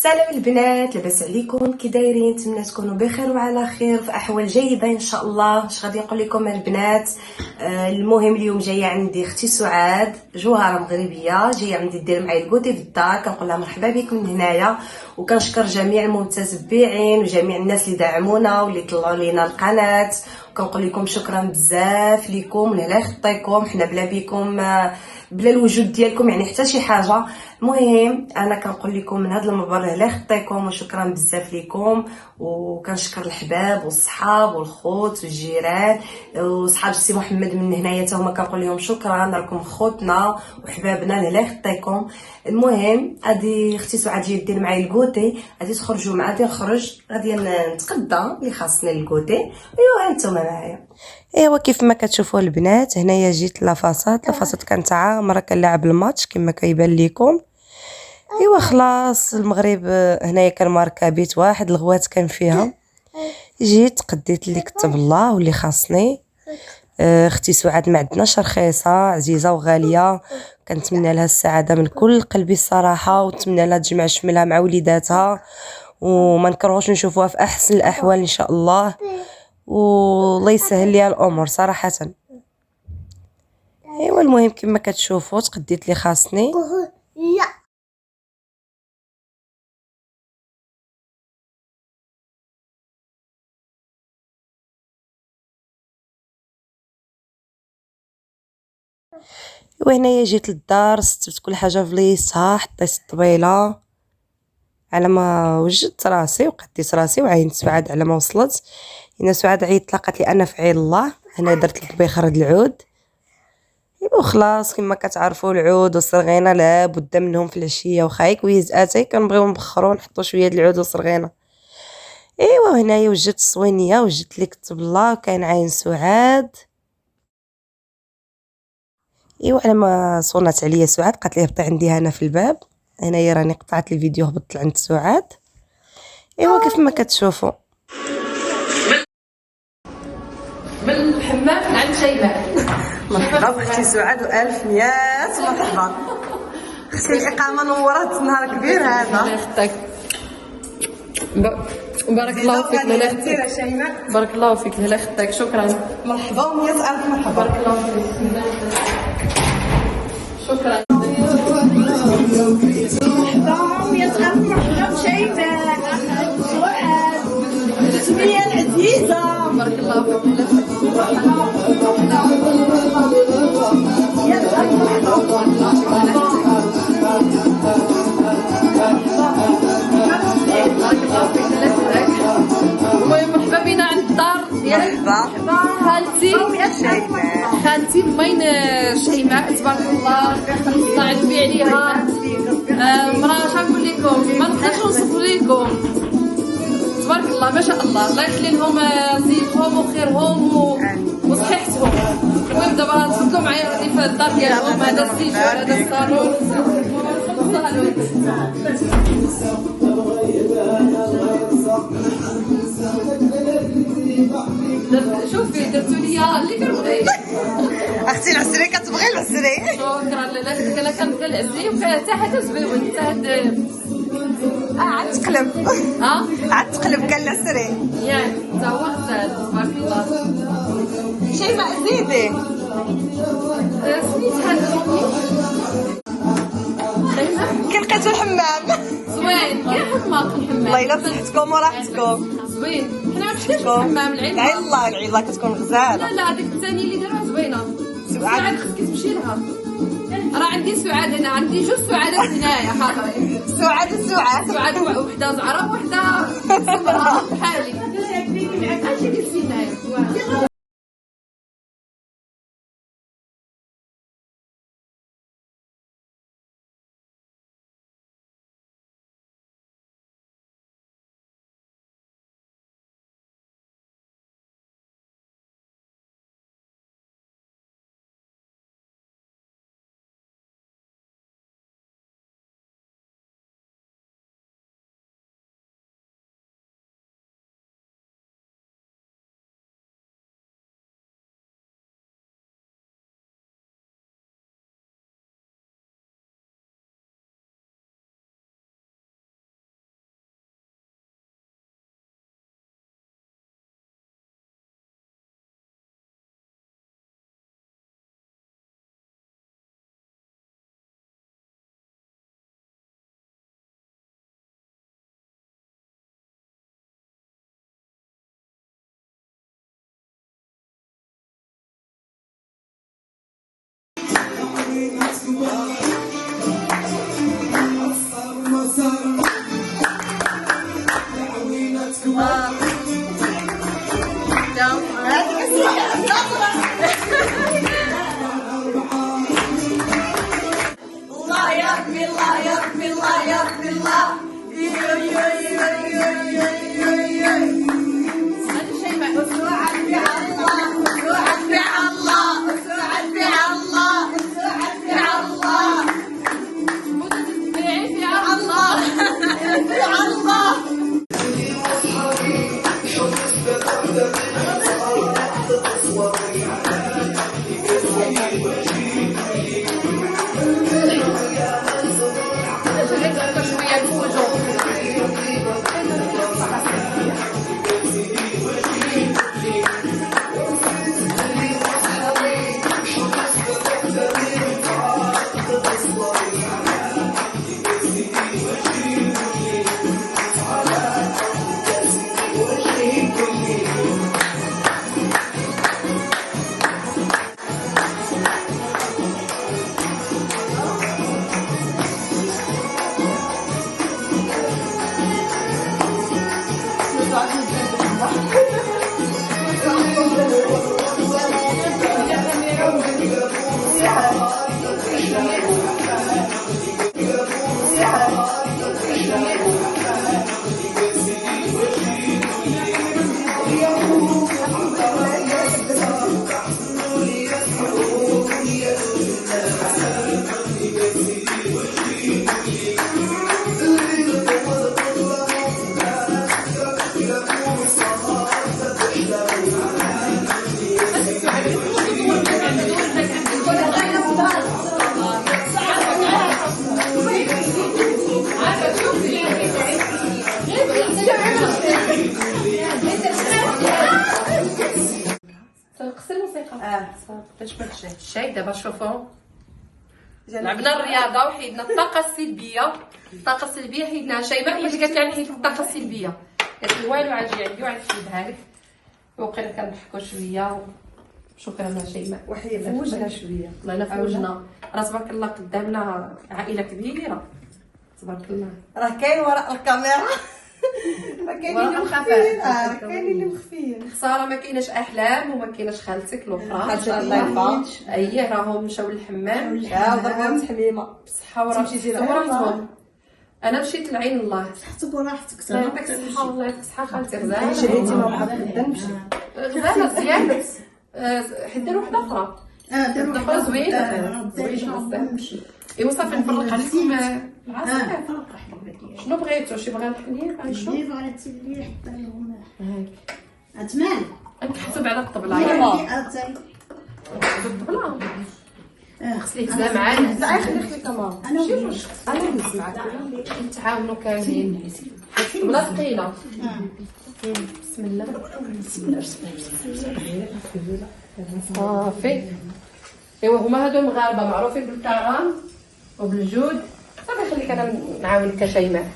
سلام البنات، لاباس عليكم؟ كي دايرين؟ نتمنى تكونوا بخير وعلى خير في احوال جيده ان شاء الله. اش غادي نقول لكم البنات؟ المهم اليوم جايه عندي اختي سعاد، جوهره مغربيه، جايه عندي دير معايا الكوتي في الدار. كنقول لها مرحبا بكم من هنايا، وكنشكر جميع المتتبعين وجميع الناس اللي دعمونا واللي طلعوا لينا القناه. وكنقول لكم شكرا بزاف لكم، الله يخطيكم. حنا بلا بكم بلا الوجود ديالكم يعني حتى شي حاجه. المهم انا كنقول لكم من هذا المنبر الله يخطيكم وشكرا بزاف لكم، وكنشكر الحباب والصحاب والخوت والجيران وصحاب السي محمد من هنايا حتى هما كنقول لهم شكرا، راكم خوتنا وحبابنا الله يخطيكم. المهم غادي اختي سعاد جايه دير معايا الكوتي، غادي تخرجوا معايا، غادي نخرج، غادي نتقدى اللي خاصني الكوتي. ايوا هانتوما معايا. ايوا كيف ما كتشوفوا البنات هنايا جيت لافاصات كانت عامره كنلعب الماتش كما كيبان لكم. ايوا خلاص المغرب هنايا كان ماركه بيت واحد، الغوات كان فيها. جيت قديت اللي كتب الله واللي خاصني. اختي سعاد ما عندناش رخيصه، عزيزه وغاليه، كنتمنى لها السعاده من كل قلبي الصراحه، ونتمنى لها تجمع شملها مع وليداتها وما نكرهوش نشوفوها في احسن الاحوال ان شاء الله، والله يسهل ليها الامور صراحه. ايوا المهم كما كتشوفوا تقديت اللي خاصني. وهنايا جيت للدار، سترت كل حاجه في بليصتها، حطيت الطبيله على ما وجدت راسي وقديت راسي وعينت سعاد على ما وصلت. هنا سعاد عيطت لقات لي انا في عين الله، انا درت الطبيخ رد العود. ايوا خلاص كما كتعرفوا العود والصرغينه لا بد منهم في العشيه، وخا كويز اتاي كنبغيو نبخرو نحطو شويه د العود والصرغينه. ايوا هنايا وجدت الصوينيه، وجدت لك كتب الله كاين عين سعاد. ايوا على ما صونات عليا سعاد قالت لي هبطي عندي هنا في الباب. هنايا راني قطعت الفيديو هبطت عند سعاد. ايوا كيف ما كتشوفوا من الحمام عند شيماء. مرحبا باختي سعاد والف ميات مرحبا. اختي الاقامه نورت نهار كبير هذا. الله يخطيك. بارك الله فيك الله يخطيك. بارك الله فيك الله يخطيك. شكرا. مرحبا وميات الف مرحبا. بارك الله فيك. شكرا. مرحبا وميات الف مرحبا بشيماء سعاد التسميه العزيزه. بارك الله فيك. يا الف مرحبا. المهم مرحبا بينا عند الدار ديال خالتي المين شيماء تبارك الله، الله يعجبي عليها. مراه شنقول لكم ما نقدرش نوصف لكم، تبارك الله ما شاء الله، الله يخلي لهم زينتهم وخيرهم وصحيحتهم. المهم دابا تفضلوا معايا غادي في الدار ديالهم، هذا السيجور هذا الصالون. شوفي درتو ليا اللي كنبغي. اختي العسري كتبغي العسري. شكرا. لا كنبغي العزي وحتى حتى زويون حتى عاد تقلب عاد تقلب كان العسري ياك حتى هو غزال تبارك الله. شيماء زيدي سميتها كي لقيتو الحمام زوين كاع حماق الحمام. الله يلا بصحتكم وراحتكم. زوين حنا ما مشيناش للحمام العين. العيله كتكون غزاله. لا هذيك الثانيه اللي داروها زوينه. سعاد خصك تمشي لها. راه عندي سعاد، انا عندي جوج سعادات هنايا حاضرين. سعاد وحده زعره وحده سمراء بحالي. اجي جلسي هنايا. باش ما نشربش الشاي دابا. شوفوا لعبنا الرياضه وحيدنا الطاقه السلبيه. الطاقه السلبيه حيدناها. شيماء هي اللي قالت لي حيد الطاقه السلبيه، قالت لي والو عاجي عندي وغنحيدها لك. وقيلا كنضحكوا شويه. شكرا شيماء. وحيد فوجنا شويه. والله الا فوجنا. راه تبارك الله قدامنا عائله كبيره تبارك الله. راه كاين وراء الكاميرا راه كاينين اللي مخفيين. راه كاينين اللي مخفيين. خساره ما كايناش احلام وما كايناش خالتك الاخرى. خالتك الله اييه راهم مشاو للحمام. ضربهم تحميمه بصحه وراسهم. انا مشيت لعين الله. صحتك وراحتك. الله يعطيك الصحه. الله يعطيك الصحه خالتي. غزاله شريتي ما بقى نمشي. غزاله مزيان. حيت دير وحده اخرى. ديروا دابا زوينه. ايوا صافي نفرق عليكم. شنو بغيتو؟ شي بغا نحنيه غنشوف. اللي بغيتي اللي حتى لهم اتمان نكحتو بعدا الطبله. يلا الطبله خصني هزها معايا. لا خليك ماما. انا انا نسمعك. نتعاونوا كاملين. الطبله ثقيله. بسم الله. صافي. ايوا هما هادو المغاربه معروفين بالكرم وبالجود. صافي خليك انا نعاونك كشيماء.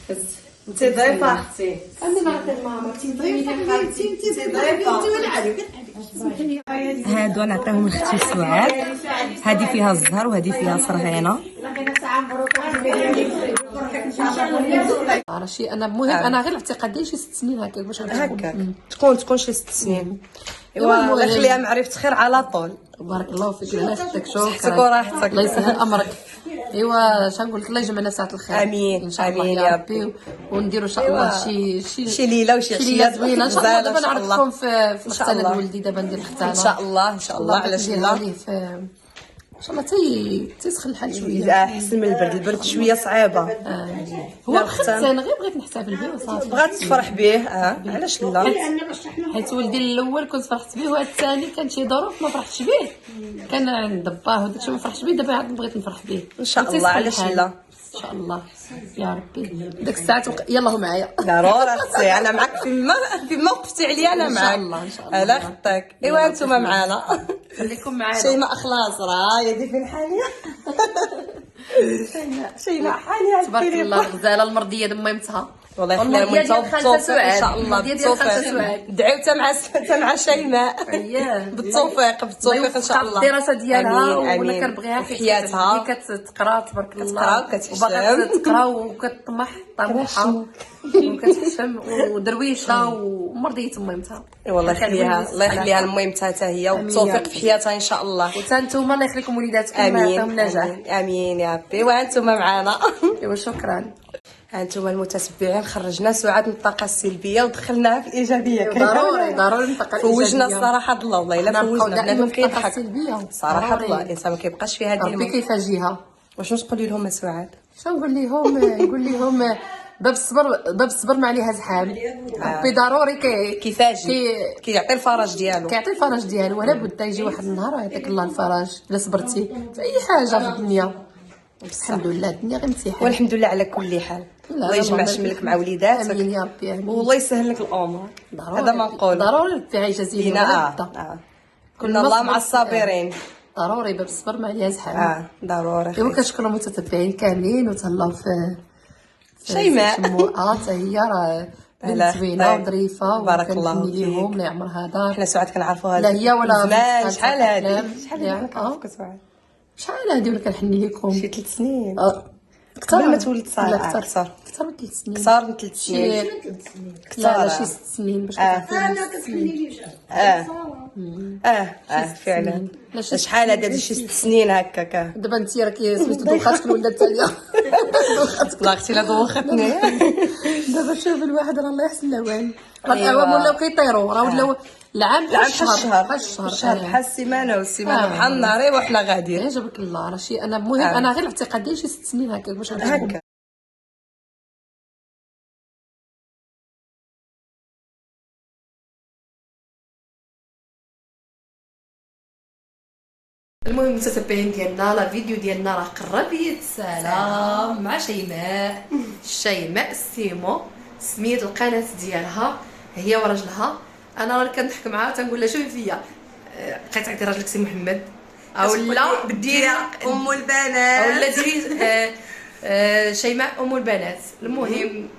بس انت ضيفه اختي. انا نعطي ماما. انت ضيفه هادو نعطيهم لاختي سعاد. هذه فيها الزهر وهذه فيها صرغينه. راشي انا المهم انا غير اعتقادي شي 6 سنين هكاك باش هكاك تكون شي 6 سنين. ايوا الله يخليها معرفة خير على طول. بارك الله فيك. انا شفتك شوف صحتك وراحتك. الله يسهل امرك. ايوا شنقول لك الله يجمعنا ساعه الخير. امين ان شاء الله امين يا ربي. ونديروا ان شاء الله شي ليله وشي عشيه زوينه ان شاء الله. دابا نعرفكم في الختانه الله. ولدي دابا ندير الختانه ان شاء الله ان شاء الله. علاش لا ان شاء الله تيسخن الحال شويه. احسن من البرد شويه صعيبه. هو ختان انا غير بغيت نحتفل به وصافي. بغات تفرح به. علاش لا. حيت ولدي الاول كنت فرحت به وهذا الثاني كان شي ظروف ما فرحتش به. كان عند باه وداكشي ما فرحتش به. دابا عاد بغيت نفرح به ان شاء الله. علاش لا ان شاء الله يا ربي. ديك الساعه يلاه معايا. ضروري اختي. انا معك فيما وقفتي عليا انا معك ان شاء الله على خطك. ايوا انتما معانا. خليكم معانا. شيماء اخلاص راه يدي فين حاليا. شيماء حاليا تبارك الله. غزاله المرضيه دم ميمتها. والله يخليها ميمتها بالتوفيق ان شاء الله. بالتوفيق. دعيو مع شيماء. اييه بالتوفيق ان شاء الله. الدراسه ديالها ولا كنبغيها في حياتها. كتقرا تبارك الله. كتقرا وكتحشم. وباغا تقرا وكتطمح طموحها وكتحشم ودرويشه ومرضيه ميمتها. والله يخليها. الله يخليها لميمتها حتى هي والتوفيق في حياتها ان شاء الله. وتانتوما الله يخليكم وليداتكم. امين النجاح. امين يا ربي. وانتما معنا. ايوا شكرا. هانتوما المتتبعين خرجنا سعاد من الطاقه السلبيه ودخلناها في الايجابيه. ضروري الطاقه الايجابيه. فوجنا الصراحه الله. والله الا فوجنا بنادم كيضحك صراحه. الله الانسان ما كيبقاش فيها ربي ديما. كيف جيها. واش تقولي لهم سعاد؟ شنو نقول لهم باب الصبر ما عليها زحام. ربي ضروري كيفاش كيعطي الفرج ديالو. كيعطي الفرج ديالو. ولا بد يجي واحد النهار ويعطيك الله الفرج الا صبرتي في اي حاجه في الدنيا. الحمد لله الدنيا غير مسيحه. والحمد لله على كل حال. الله يجمع شملك مع وليداتك. امين يا ربي. امين. والله يسهل لك الامور. هذا ما نقول. ضروري في عيشه زينه. كنا الله مع الصابرين. ضروري باب الصبر ما عليها زحام. ضروري. ايوا كنشكر المتتبعين كاملين وتهلاو في شيماء. حتى هي راه بنت زوينه وظريفه. بارك الله فيك. ليهم الله يعمرها دار. حنا سعاد كنعرفوها لا هي ولا زمان. شحال هادي شحال هادي ولا كنحني لكم شي 3 سنين. اكثر ما تولد صار. اكثر من 3 سنين. اكثر من 3 سنين. لا شي 6 سنين باش انا كتخليني فعلا. شحال هذا شي 6 سنين هكاك. دابا انت راكي سميتو دوخاتك الولده الثانيه. الله اختي لا دوختني. دابا شوف الواحد راه الله يحسن الاوان. راه الاعوام ولاو كيطيروا. راه ولاو العام بحال الشهر. بحال السيمانه والسيمانه بحال النهار وحنا غاديين. عجبك الله. راه شي انا المهم انا غير اعتقادي شي 6 سنين هكاك باش هكا. المهم المتتبعين ديالنا لا فيديو ديالنا راه قرب يتسالى مع شيماء السيمو. سميت القناه ديالها هي وراجلها. انا راه كنضحك معاها تنقول لها شوفي فيا بقيت تعطي راجلك سي محمد اولا بدي ام البنات اولا ديري شيماء ام البنات. المهم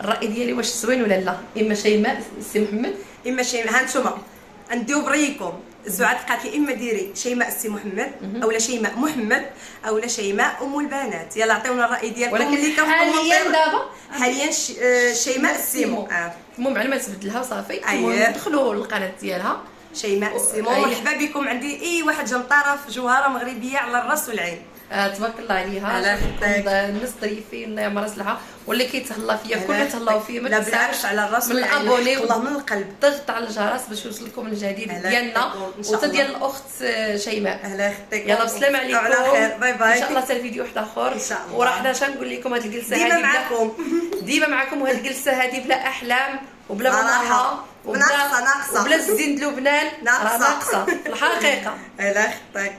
الراي ديالي واش زوين ولا لا، اما شيماء سي محمد اما شيماء. ها نتوما نديو بريكم. سعاد قالت لي اما ديري شيماء السي محمد اولا شيماء محمد اولا شيماء ام البنات. يلا عطيونا الراي ديالكم. ولكن حاليا دابا حاليا شيماء السيمو. المهم على ما تبدلها وصافي. أيوة. دخلوا للقناه ديالها شيماء السيمو. مرحبا بكم. عندي اي واحد جا من طرف جوهره مغربيه على الراس والعين. تبارك الله عليها. الناس ظريفين الله يعمر راسلها، واللي كيتهلا فيا كلنا تهلاو فيا. ما لا بالعكس على الراس من الابوني والله من القلب. ضغط على الجرس باش يوصلكم الجديد ديالنا وتا ديال الاخت شيماء. اهلا اختك. يلا بسلام عليكم. على خير. باي باي. ان شاء الله حتى الفيديو واحد اخر. ان شاء الله. وراه حنا نقول لكم هذه الجلسه هذه ديما معكم وهذه الجلسه هذه بلا احلام وبلا مراحه ناقصه وبلا الزين لبنان. ناقصه في الحقيقه. اهلا اختك.